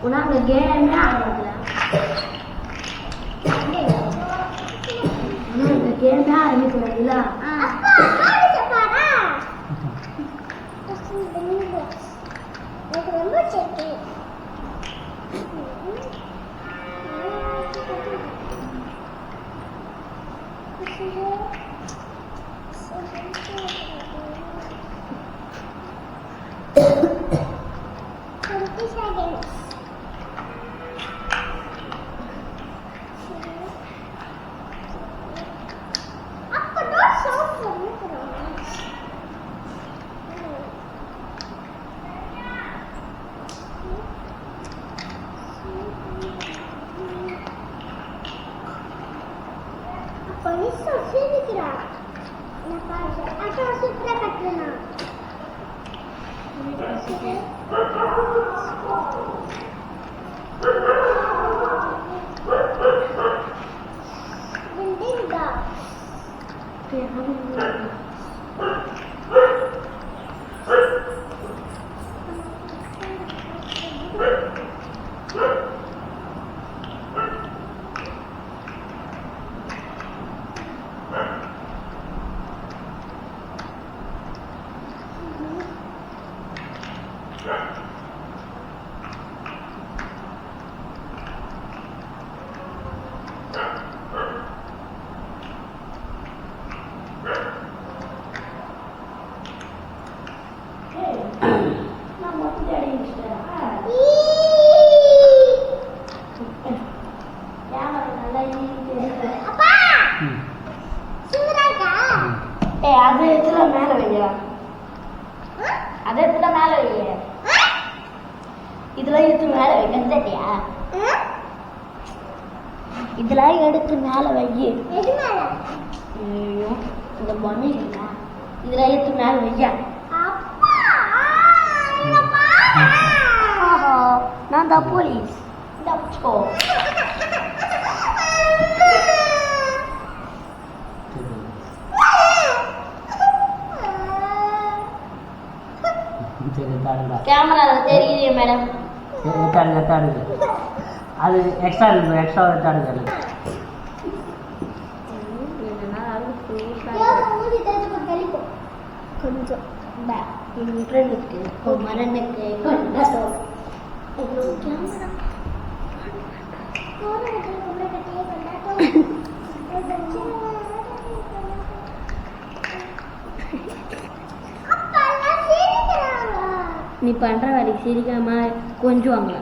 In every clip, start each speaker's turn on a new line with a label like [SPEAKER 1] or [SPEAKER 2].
[SPEAKER 1] உனக்கு கேம் ஆடுறதுல உனக்கு கேம் ஆரம்பிக்கிறதுல ரொம்ப செக்கு இதெல்லாம் எடுத்து மேல வை. இந்த பொண்ணு இதெல்லாம் எடுத்து மேல வையா. நான் தான் போலீஸ். தப்பிச்சோ. கேமரா தெரியுது மேடம்.
[SPEAKER 2] அது எக்ஸ்ட்ரா இருக்கு, எக்ஸ்ட்ரா எடுத்தாடு.
[SPEAKER 1] கொஞ்சம் மரனுக்கு நீ பண்ற வேலைக்கு சிரிக்காம கொஞ்சுவாங்களா?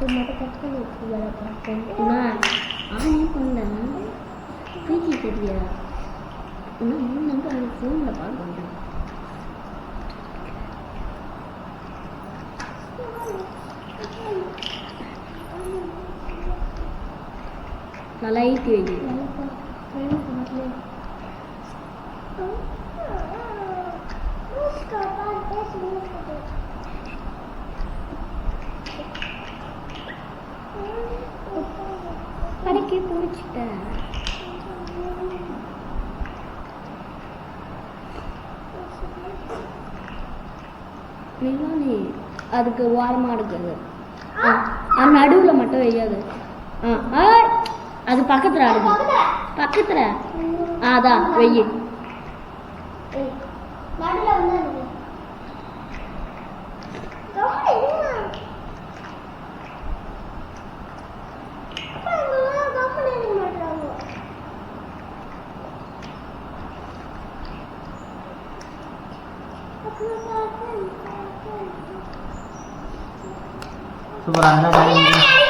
[SPEAKER 1] உனக்கு பேச்சு தெரியா? ஃபோன்ல பார்க்க நல்லா ஈட்டி வை. படிக்க பிடிச்சிட்டேன். அதுக்கு ஓரமா இருக்குது. நடுவில் மட்டும் வையாது. அது பக்கத்துல ஆடுது. பக்கத்துல அதான் வெய்ய.
[SPEAKER 2] சூப்பரா